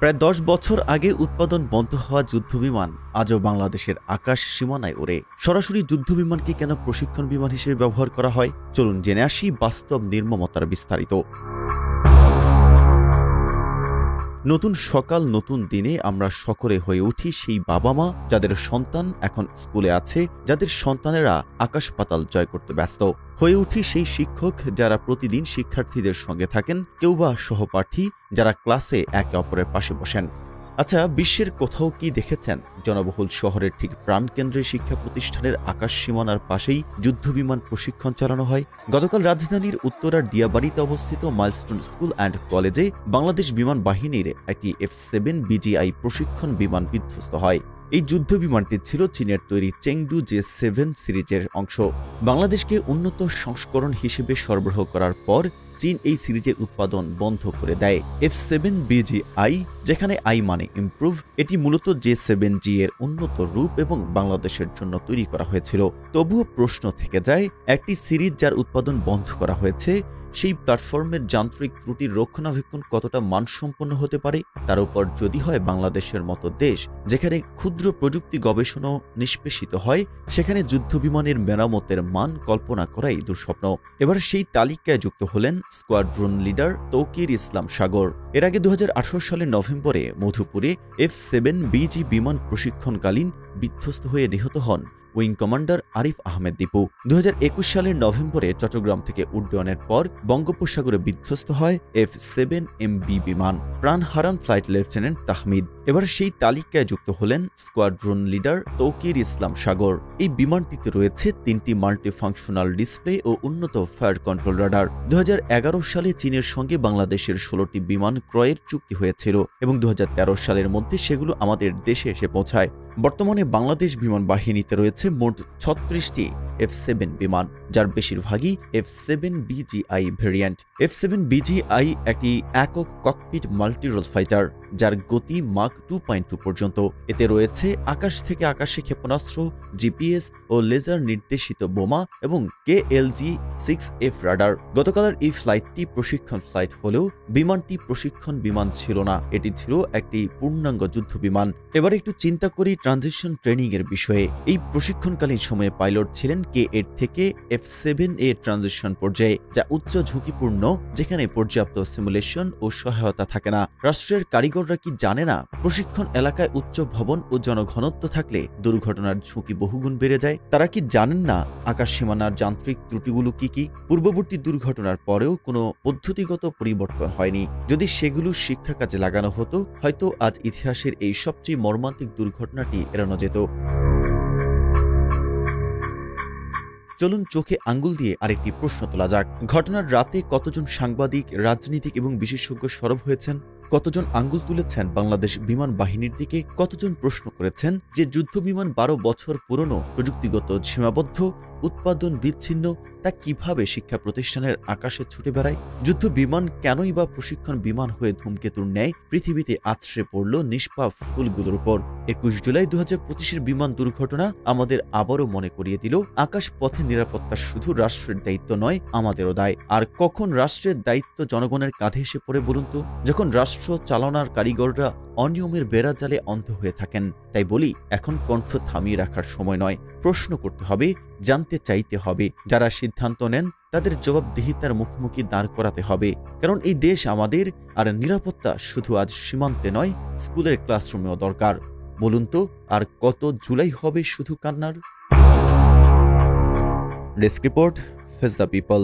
প্রায় ১০ বছর আগে উৎপাদন বন্ধ হওয়া যুদ্ধবিমান আজও বাংলাদেশের আকাশ সীমানায় ওড়ে। সরাসরি যুদ্ধবিমানকে কেন প্রশিক্ষণ বিমান হিসেবে ব্যবহার করা হয়, চলুন জেনে আসি বাস্তব নির্মমতার বিস্তারিত। নতুন সকাল, নতুন দিনে আমরা সকলে হয়ে উঠি সেই বাবা মা যাদের সন্তান এখন স্কুলে আছে, যাদের সন্তানেরা আকাশ পাতাল জয় করতে ব্যস্ত। হয়ে উঠি সেই শিক্ষক যারা প্রতিদিন শিক্ষার্থীদের সঙ্গে থাকেন, কেউ বা সহপাঠী যারা ক্লাসে একে অপরের পাশে বসেন। আচ্ছা, বিশ্বের কোথাও কি দেখেছেন জনবহুল শহরের ঠিক প্রাণকেন্দ্রে শিক্ষা প্রতিষ্ঠানের আকাশ সীমানার পাশেই যুদ্ধবিমান প্রশিক্ষণ চালানো হয়? গতকাল রাজধানীর উত্তরার দিয়াবাড়িতে অবস্থিত মাইলস্টোন স্কুল অ্যান্ড কলেজে বাংলাদেশ বিমান বাহিনীর একটি F-7 BGI প্রশিক্ষণ বিমান বিধ্বস্ত হয়। এই যুদ্ধ বিমানটি ছিল চীনের তৈরি চেংডু J-7 সিরিজের অংশ। বাংলাদেশকে উন্নত সংস্করণ হিসেবে সরবরাহ করার পর চীন এই সিরিজের উৎপাদন বন্ধ করে দেয়। F-7 BGI, যেখানে আই মানে ইমপ্রুভ, এটি মূলত J-7G এর উন্নত রূপ এবং বাংলাদেশের জন্য তৈরি করা হয়েছিল। তবুও প্রশ্ন থেকে যায়, একটি সিরিজ যার উৎপাদন বন্ধ করা হয়েছে, সেই প্ল্যাটফর্মের যান্ত্রিক ত্রুটির রক্ষণাবেক্ষণ কতটা মানসম্পন্ন হতে পারে? তার উপর যদি হয় বাংলাদেশের মতো দেশ, যেখানে ক্ষুদ্র প্রযুক্তি গবেষণাও নিষ্পেষিত হয়, সেখানে যুদ্ধবিমানের মেরামতের মান কল্পনা করাই দুঃস্বপ্ন। এবার সেই তালিকায় যুক্ত হলেন স্কোয়াড্রন লিডার তৌকির ইসলাম সাগর। এর আগে 2018 সালের নভেম্বরে মধুপুরে F-7 BG বিমান প্রশিক্ষণকালীন বিধ্বস্ত হয়ে নিহত হন উইং কমান্ডার আরিফ আহমেদ দীপু। 2021 সালের নভেম্বরে চট্টগ্রাম থেকে উড্ডয়নের পর বঙ্গোপসাগরে বিধ্বস্ত হয় F-7MB বিমান। প্রাণ হারান ফ্লাইট লেফটেন্যান্ট তাহমিদ। এবার সেই তালিকায় যুক্ত হলেন স্কোয়াড্রন লিডার তৌকির ইসলাম সাগর। এই বিমানটিতে রয়েছে 3টি মাল্টিফাংশনাল ডিসপ্লে ও উন্নত ফায়ার কন্ট্রোল রাডার। 2011 সালে চীনের সঙ্গে বাংলাদেশের 16টি বিমান ক্রয়ের চুক্তি হয়েছিল এবং 2013 সালের মধ্যে সেগুলো আমাদের দেশে এসে পৌঁছায়। বর্তমানে বাংলাদেশ বিমান বাহিনীতে রয়েছে মোট 36টি F-7 বিমান, যার বেশিরভাগই F-7 BGI variant. F-7 BGI একটি একক ককপিট মাল্টিরোল ফাইটার, যার গতি মাক 2.2 পর্যন্ত। এতে রয়েছে আকাশ থেকে আকাশে ক্ষেপণাস্ত্র, জিপিএস ও লেজার নির্দেশিত বোমা এবং KLG-6F রাডার। গতকালের এই ফ্লাইটটি প্রশিক্ষণ ফ্লাইট হলেও বিমানটি প্রশিক্ষণ বিমান ছিল না, এটি ছিল একটি পূর্ণাঙ্গ যুদ্ধ বিমান। এবার একটু চিন্তা করি ট্রানজিশন ট্রেনিং এর বিষয়ে। এই প্রশিক্ষণকালীন সময়ে পাইলট ছিলেন K-8 থেকে F-7A ট্রানজিশন পর্যায়ে, যা উচ্চ ঝুঁকিপূর্ণ, যেখানে পর্যাপ্ত সিমুলেশন ও সহায়তা থাকে না। রাষ্ট্রের কারিগররা কি জানে না প্রশিক্ষণ এলাকায় উচ্চ ভবন ও জনঘনত্ব থাকলে দুর্ঘটনার ঝুঁকি বহুগুণ বেড়ে যায়? তারা কি জানেন না আকাশ সীমানার যান্ত্রিক ত্রুটিগুলো কি কি? পূর্ববর্তী দুর্ঘটনার পরেও কোনো পদ্ধতিগত পরিবর্তন হয়নি। যদি সেগুলো শিক্ষা কাজে লাগানো হতো, হয়তো আজ ইতিহাসের এই সবচেয়ে মর্মান্তিক দুর্ঘটনাটি এড়ানো যেত। চলুন চোখে আঙ্গুল দিয়ে আরেকটি প্রশ্ন তোলা যাক। ঘটনার রাতে কতজন সাংবাদিক, রাজনীতিক এবং বিশেষজ্ঞ সরব হয়েছেন? কতজন আঙ্গুল তুলেছেন বাংলাদেশ বিমান বাহিনীর দিকে? কতজন প্রশ্ন করেছেন যে যুদ্ধ বিমান 12 বছর পুরনো, প্রযুক্তিগত সীমাবদ্ধ, উৎপাদন বিচ্ছিন্ন, তা কিভাবে শিক্ষা প্রতিষ্ঠানের আকাশে ছুটে বেড়ায়? যুদ্ধ বিমান কেনই বা প্রশিক্ষণ বিমান হয়ে ধূমকেতুর ন্যায় পৃথিবীতে আছড়ে পড়ল নিষ্পাপ ফুলগুলোর উপর? 21 জুলাই 2025-এর বিমান দুর্ঘটনা আমাদের আবারও মনে করিয়ে দিল, আকাশ পথে নিরাপত্তা শুধু রাষ্ট্রের দায়িত্ব নয়, আমাদেরও দায়। আর কখন রাষ্ট্রের দায়িত্ব জনগণের কাঁধে এসে পড়ে বলুন তো? যখন রাষ্ট্র চালনার কারিগররা অনিয়মের বেড়াজালে অন্ধ হয়ে থাকেন। তাই বলি, এখন কণ্ঠ থামিয়ে রাখার সময় নয়। প্রশ্ন করতে হবে, জানতে চাইতে হবে। যারা সিদ্ধান্ত নেন তাদের জবাবদিহিতার মুখোমুখি দাঁড় করাতে হবে। কারণ এই দেশ আমাদের, আর নিরাপত্তা শুধু আজ সীমান্তে নয়, স্কুলের ক্লাসরুমেও দরকার। বলুন তো, আর কত জুলাই হবে শুধু কান্নার? Desk report, face the people.